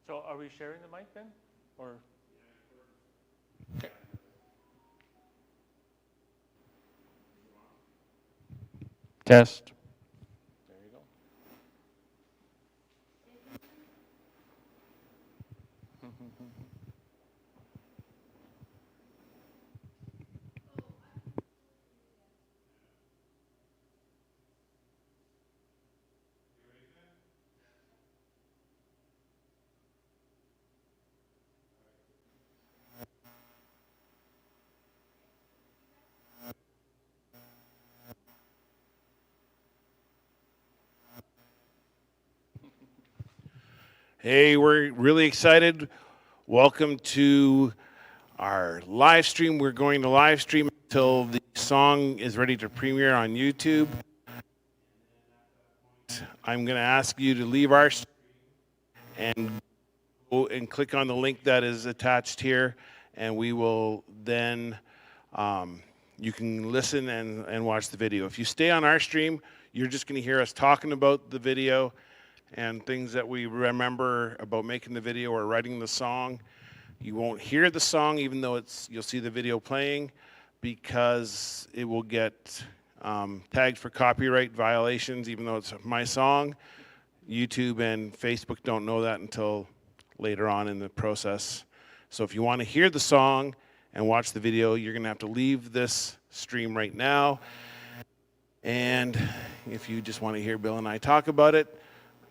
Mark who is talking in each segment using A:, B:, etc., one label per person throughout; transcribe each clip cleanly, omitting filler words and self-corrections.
A: So are we sharing the mic then? Or? Okay. Test. There you go.
B: Hey, we're really excited. Welcome to our live stream. We're going to live stream until the song is ready to premiere on YouTube. I'm going to ask you to leave our stream and go and click on the link that is attached here, and we will then you can listen and watch the video. If you stay on our stream, you're just going to hear us talking about the video and things that we remember about making the video or writing the song. You won't hear the song even though you'll see the video playing, because it will get tagged for copyright violations even though it's my song. YouTube and Facebook don't know that until later on in the process. So if you want to hear the song and watch the video, you're going to have to leave this stream right now. And if you just want to hear Bill and I talk about it,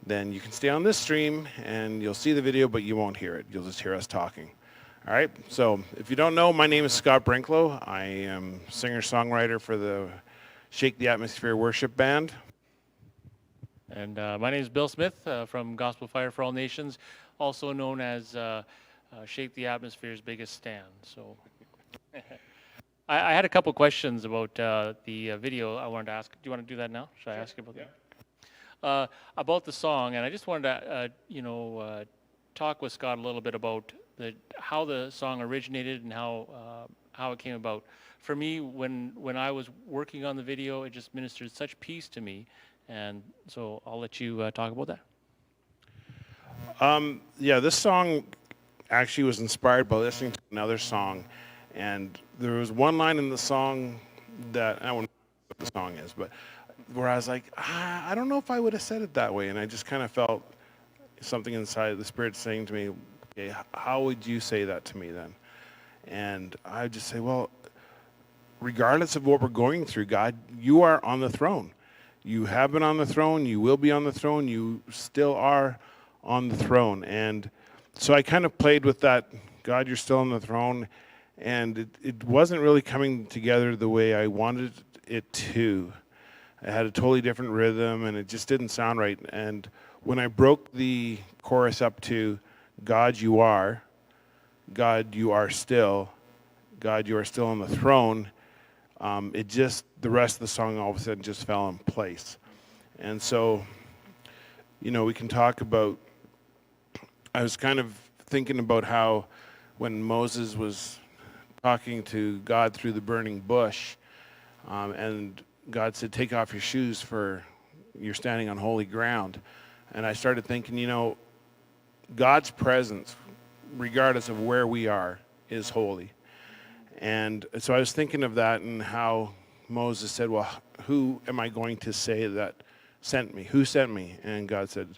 B: then you can stay on this stream and you'll see the video, but you won't hear it. You'll just hear us talking. All right, so if you don't know, my name is Scott Brinklow. I am singer-songwriter for the Shake the Atmosphere Worship Band.
A: And my name is Bill Smith from Gospel Fire for All Nations, also known as Shake the Atmosphere's biggest stand. So I had a couple questions about the video I wanted to ask. Do you want to do that now? Should I ask you about that? About the song, and I just wanted to, talk with Scott a little bit about how the song originated and how it came about. For me, when I was working on the video, it just ministered such peace to me, and so I'll let you talk about that.
B: Yeah, this song actually was inspired by listening to another song, and there was one line in the song that I don't know what the song is, but where I was like, I don't know if I would have said it that way. And I just kind of felt something inside the Spirit saying to me, okay, how would you say that to me then? And I would just say, well, regardless of what we're going through, God, you are on the throne. You have been on the throne. You will be on the throne. You still are on the throne. And so I kind of played with that, God, you're still on the throne. And it wasn't really coming together the way I wanted it to. It had a totally different rhythm, and it just didn't sound right. And when I broke the chorus up to God, you are still, God, you are still on the throne, the rest of the song all of a sudden just fell in place. And so, we can talk about, I was kind of thinking about how when Moses was talking to God through the burning bush, and God said, take off your shoes for you're standing on holy ground. And I started thinking, God's presence, regardless of where we are, is holy. And so I was thinking of that and how Moses said, well, who am I going to say that sent me? Who sent me? And God said,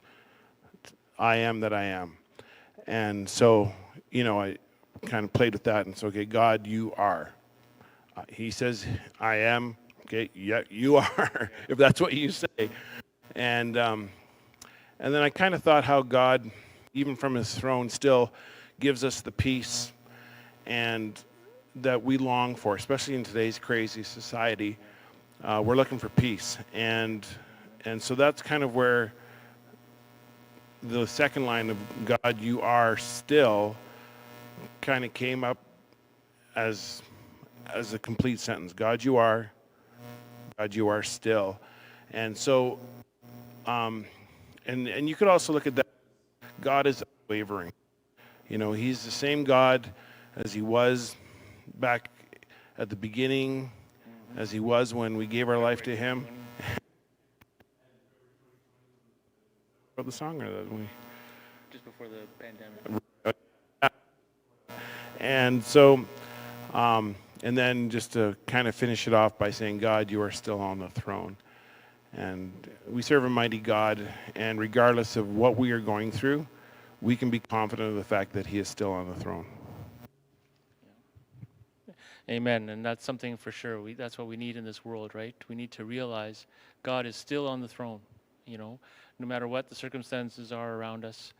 B: I am that I am. And so, I kind of played with that and said, okay, God, you are. He says, I am. Okay, yeah, you are, if that's what you say. And then I kind of thought how God, even from his throne, still gives us the peace and that we long for, especially in today's crazy society. We're looking for peace. And so that's kind of where the second line of God, you are still, kind of came up as a complete sentence. God, you are still. And so, and you could also look at that. God is unwavering. He's the same God as he was back at the beginning, as he was when we gave our life to him. About the song or that we?
A: just before the pandemic.
B: And so, and then just to kind of finish it off by saying, God, you are still on the throne. And we serve a mighty God, and regardless of what we are going through, we can be confident of the fact that he is still on the throne.
A: Amen. And that's something for sure. That's what we need in this world, right? We need to realize God is still on the throne. You know, no matter what the circumstances are around us,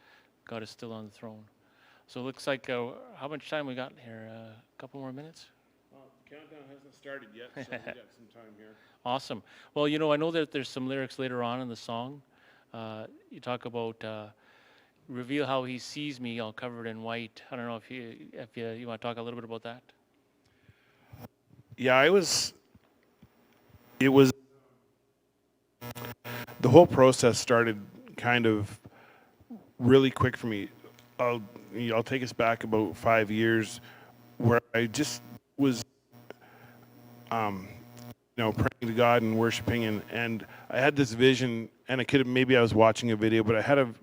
A: God is still on the throne. So it looks like, how much time we got here? A couple more minutes?
B: Well, the countdown hasn't started yet, so we got some time here.
A: Awesome. Well, you know, I know that there's some lyrics later on in the song. You talk about reveal how he sees me all covered in white. I don't know if you want to talk a little bit about that.
B: Yeah, it was, the whole process started kind of really quick for me. I'll take us back about 5 years where I just was, praying to God and worshiping, and I had this vision, and maybe I was watching a video, but I had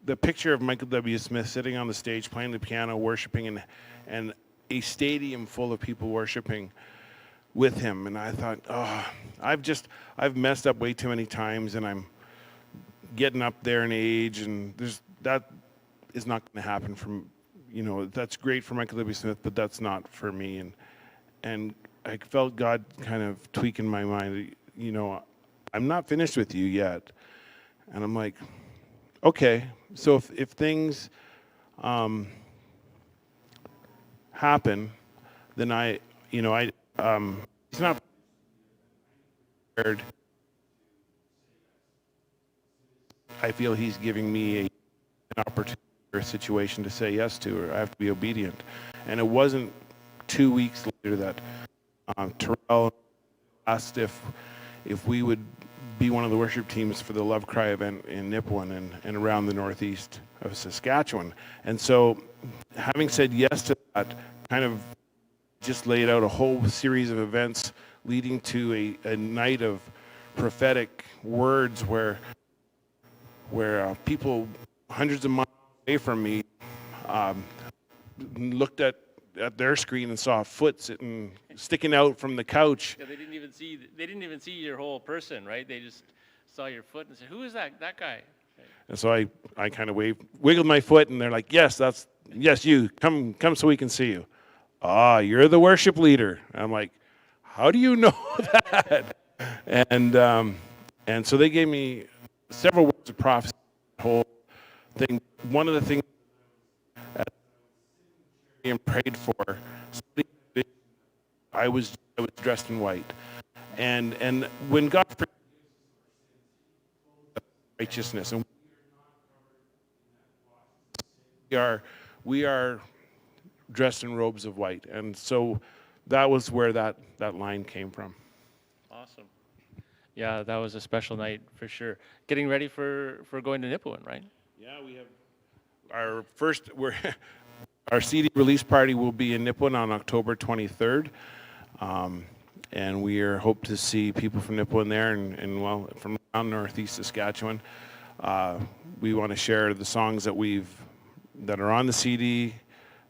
B: the picture of Michael W. Smith sitting on the stage playing the piano, worshiping, and a stadium full of people worshiping with him. And I thought, I've messed up way too many times, and I'm getting up there in age, and that is not going to happen that's great for Michael W. Smith, but that's not for me. And I felt God kind of tweaking my mind, I'm not finished with you yet. And I'm like, okay, so if things happen, then he's not prepared. I feel he's giving me an opportunity or a situation to say yes to, or I have to be obedient. And it wasn't 2 weeks later that Terrell asked if we would be one of the worship teams for the Love Cry event in Nipawin and around the northeast of Saskatchewan. And so having said yes to that, kind of just laid out a whole series of events leading to a night of prophetic words where people hundreds of miles away from me looked at their screen and saw a foot sticking out from the couch.
A: Yeah, they didn't even see your whole person, right? They just saw your foot and said, "Who is that guy?"
B: And so I kind of wiggled my foot, and they're like, "Yes, you. Come so we can see you." You're the worship leader. I'm like, "How do you know that?" And so they gave me several words of prophecy. The whole thing. One of the things and prayed for, I was dressed in white, and when God forgives righteousness, and we are dressed in robes of white, and so that was where that line came from.
A: Awesome. Yeah, that was a special night for sure. Getting ready for going to Nipawin, right?
B: Yeah, we have our CD release party will be in Nipawin on October 23rd, and we hope to see people from Nipawin there and from around northeast Saskatchewan. We want to share the songs that are on the CD,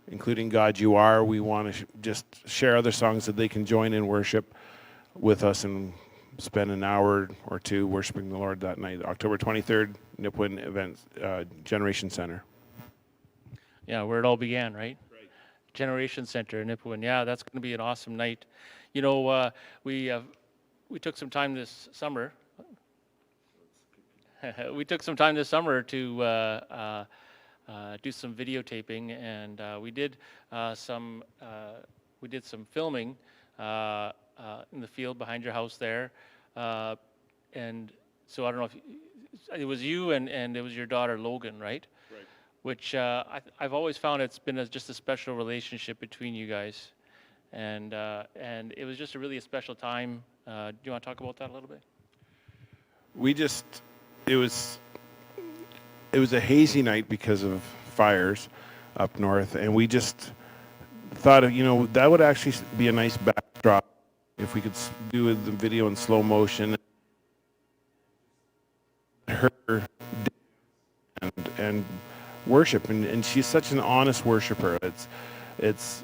B: including God You Are. We want to just share other songs that they can join in worship with us and spend an hour or two worshiping the Lord that night. October 23rd, Nipawin Events Generation Center.
A: Yeah, where it all began, right?
B: Right.
A: Generation Center in Nipawin. Yeah, that's going to be an awesome night. You know, we took some time this summer. We took some time this summer to do some videotaping, and we did some filming in the field behind your house there, and so I don't know if it was you and it was your daughter Logan, right?
B: Right.
A: Which I've always found it's been just a special relationship between you guys, and it was just a special time. Do you want to talk about that a little bit?
B: It was a hazy night because of fires up north, and we just thought that would actually be a nice backdrop if we could do the video in slow motion. Her and worship, and she's such an honest worshiper. It's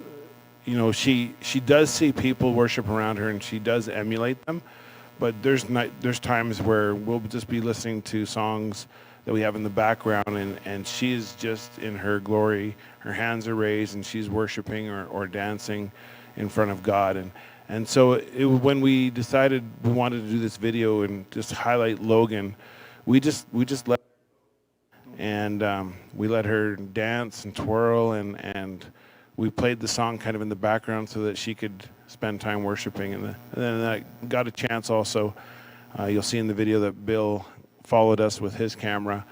B: she does see people worship around her and she does emulate them, but there's times where we'll just be listening to songs that we have in the background, and she is just in her glory. Her hands are raised and she's worshiping or dancing in front of God. And so when we decided we wanted to do this video and just highlight Logan, we just let we let her dance and twirl, and we played the song kind of in the background so that she could spend time worshiping. And then I got a chance also. You'll see in the video that Bill followed us with his camera,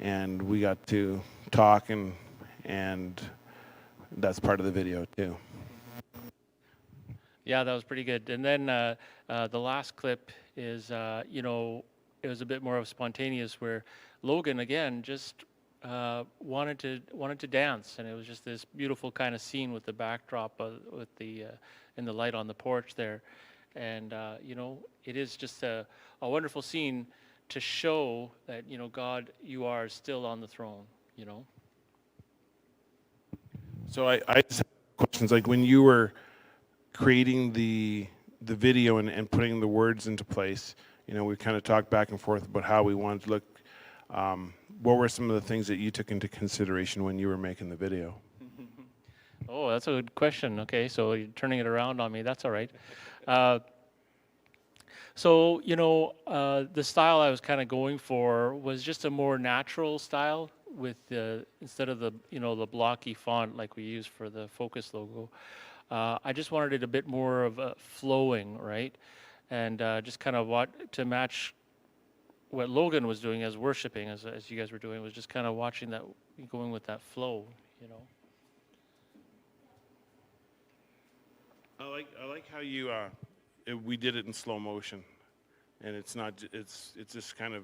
B: and we got to talk, and that's part of the video too.
A: Yeah, that was pretty good. And then the last clip is, it was a bit more of spontaneous, where Logan again just wanted to dance, and it was just this beautiful kind of scene with the backdrop with the and the light on the porch there, and it is just a wonderful scene to show that God, you are still on the throne.
B: So I just have questions, like when you were creating the video and putting the words into place. We kind of talked back and forth about how we wanted to look. What were some of the things that you took into consideration when you were making the video?
A: Oh, that's a good question. Okay, so you're turning it around on me. That's all right. So, the style I was kind of going for was just a more natural style with instead of the blocky font like we use for the Focus logo. I just wanted it a bit more of a flowing, right? And just kind of to match what Logan was doing as worshiping, as you guys were doing, was just kind of watching that, going with that flow.
B: I like how you we did it in slow motion, and it's just kind of,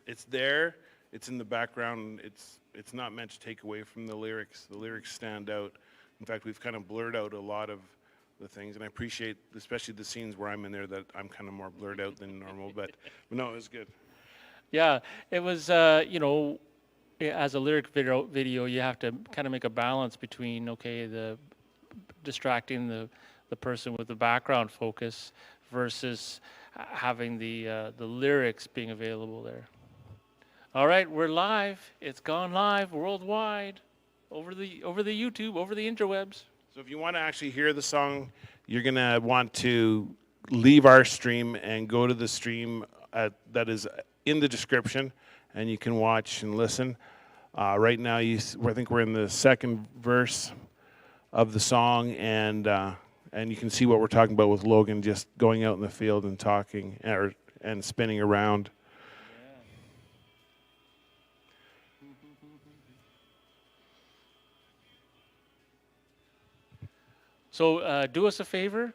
B: it's there, it's in the background, it's not meant to take away from the lyrics. The lyrics stand out. In fact, we've kind of blurred out a lot of the things, and I appreciate especially the scenes where I'm in there that I'm kind of more blurred out than normal, but no, it was good.
A: Yeah, it was, as a lyric video, you have to kind of make a balance between, okay, the distracting the person with the background focus versus having the lyrics being available there. All right, we're live. It's gone live worldwide, over the YouTube, over the interwebs.
B: So if you want to actually hear the song, you're gonna want to leave our stream and go to the stream that is in the description, and you can watch and listen. Right now, I think we're in the second verse of the song, and you can see what we're talking about with Logan just going out in the field and talking and spinning around.
A: So do us a favor,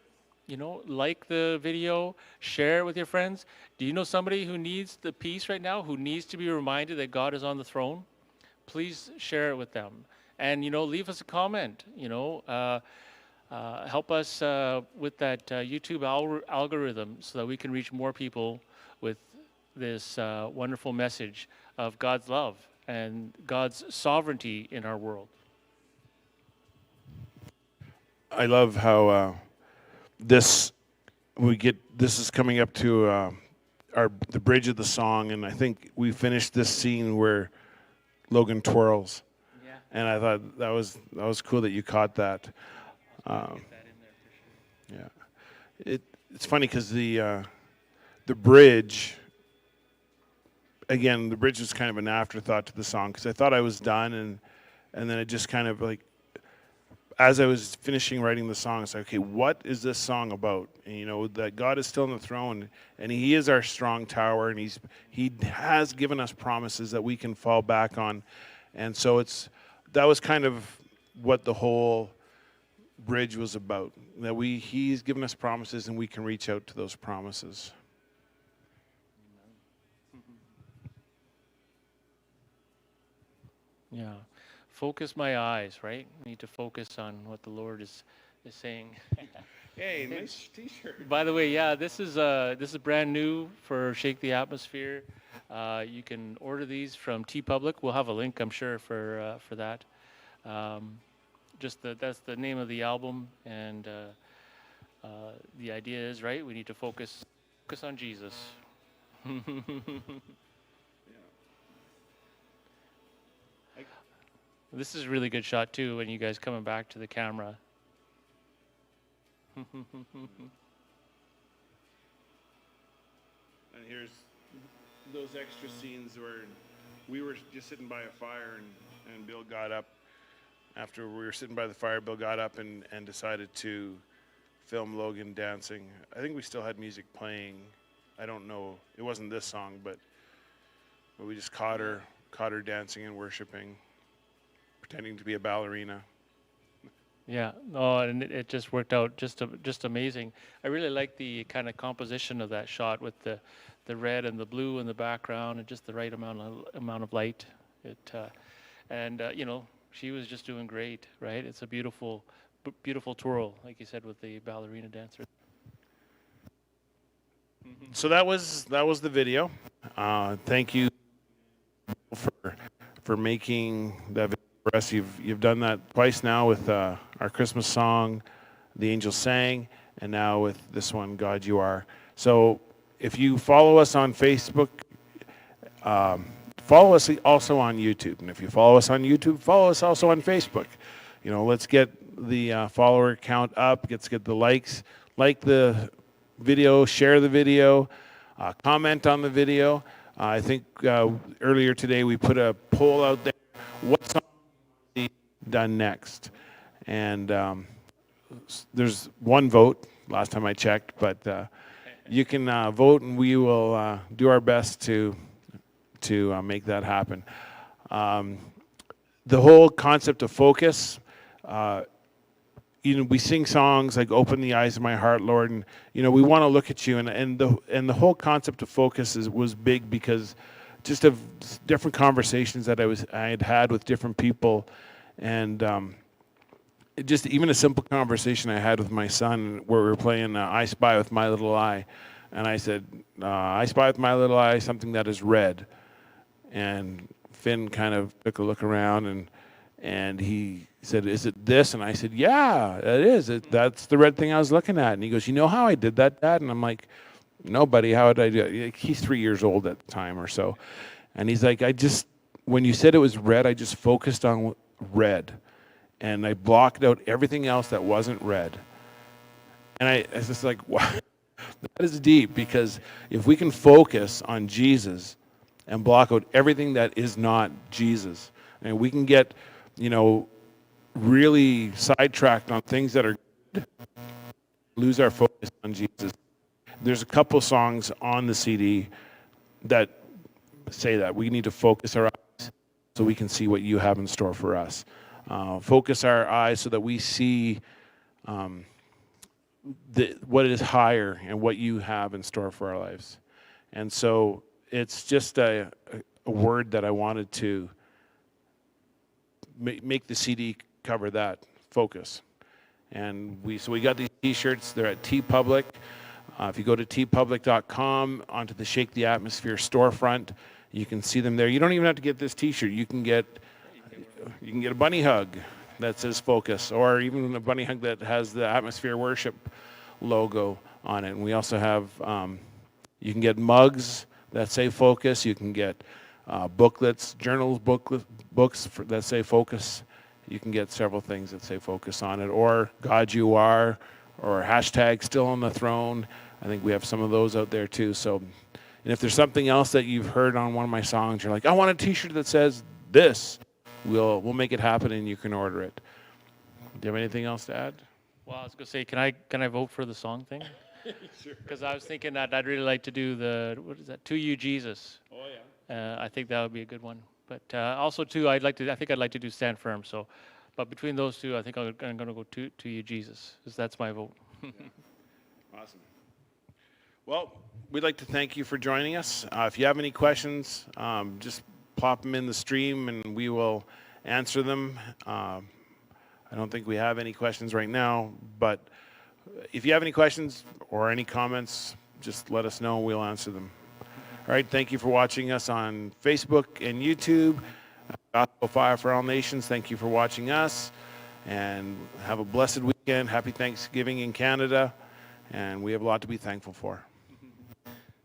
A: like the video, share it with your friends. Do you know somebody who needs the peace right now, who needs to be reminded that God is on the throne? Please share it with them. And, leave us a comment, help us with that YouTube algorithm so that we can reach more people with this wonderful message of God's love and God's sovereignty in our world.
B: I love how this is coming up to the bridge of the song, and I think we finished this scene where Logan twirls.
A: Yeah.
B: And I thought that was cool that you caught that. Yeah, it's funny because the bridge, again, the bridge was kind of an afterthought to the song, because I thought I was done, and then it just kind of like, as I was finishing writing the song, it's like, okay, what is this song about? And, that God is still on the throne, and He is our strong tower, and He has given us promises that we can fall back on, and so that was kind of what the whole bridge was about. That He's given us promises, and we can reach out to those promises.
A: Yeah. Focus my eyes, right? I need to focus on what the Lord is saying.
B: Hey, nice T-shirt.
A: By the way, yeah, this is brand new for Shake the Atmosphere. You can order these from T Public. We'll have a link, I'm sure, for that. Um, that's the name of the album, and the idea is right. We need to focus on Jesus. This is a really good shot too. When you guys coming back to the camera.
B: And here's those extra scenes where we were just sitting by a fire and Bill got up. After we were sitting by the fire, Bill got up and decided to film Logan dancing. I think we still had music playing. I don't know. It wasn't this song, but we just caught her dancing and worshiping, pretending to be a ballerina.
A: Yeah, no, and it just worked out just amazing. I really like the kind of composition of that shot with the red and the blue in the background and just the right amount of light. You know, she was just doing great, right? It's a beautiful twirl, like you said, with the ballerina dancer.
B: So that was the video. Thank you for making that video for us. You've done that twice now with our Christmas song, "The Angels Sang," and now with this one, "God You Are." So if you follow us on Facebook, follow us also on YouTube, and if you follow us on YouTube, follow us also on Facebook. You know, let's get the follower count up. Let's get the likes. Like the video, share the video, comment on the video. I think earlier today we put a poll out there. What song will be done next? And there's one vote last time I checked, but you can vote, and we will do our best to make that happen. The whole concept of focus. You know, we sing songs like "Open the Eyes of My Heart, Lord," and you know we want to look at you, and the whole concept of focus was big because just of different conversations that I had with different people, and just even a simple conversation I had with my son where we were playing "I Spy with My Little Eye," and I said, "I spy with my little eye something that is red," and Finn kind of took a look around and he said, "Is it this?" And I said, "Yeah, it is. That's the red thing I was looking at." And he goes, "You know how I did that, Dad?" And I'm like, "No, buddy, how did I do it?" He's 3 years old at the time or so. And he's like, when you said it was red, I just focused on red. And I blocked out everything else that wasn't red. And I was just like, wow, that is deep, because if we can focus on Jesus and block out everything that is not Jesus, and we can get, you know, really sidetracked on things that are good, lose our focus on Jesus. There's a couple songs on the CD that say that we need to focus our eyes so we can see what you have in store for us. Focus our eyes so that we see what is higher and what you have in store for our lives. And so it's just a word that I wanted to make the CD cover, that focus. And we got these T-shirts. They're at T Public. If you go to tpublic.com onto the Shake the Atmosphere storefront, you can see them there. You don't even have to get this T-shirt. You can get a bunny hug that says focus, or even a bunny hug that has the Atmosphere Worship logo on it. And we also have you can get mugs that say focus. You can get booklets, journals, books that say focus. You can get several things that say focus on it, or "God You Are," or hashtag "Still on the Throne." I think we have some of those out there too. So, and if there's something else that you've heard on one of my songs, you're like, "I want a T-shirt that says this," we'll make it happen, and you can order it. Do you have anything else to add?
A: Well, I was gonna say, can I vote for the song thing?
B: Sure.
A: Because I was thinking that I'd really like to do what is that? "To You, Jesus."
B: Oh yeah.
A: I think that would be a good one. But also too, I think I'd like to do "Stand Firm." So, but between those two, I think I'm going to go to You, Jesus, because that's my vote.
B: Awesome. Well, we'd like to thank you for joining us. If you have any questions, just plop them in the stream, and we will answer them. I don't think we have any questions right now, but if you have any questions or any comments, just let us know. We'll answer them. All right. Thank you for watching us on Facebook and YouTube. Gospel Fire for All Nations. Thank you for watching us. And have a blessed weekend. Happy Thanksgiving in Canada. And we have a lot to be thankful for.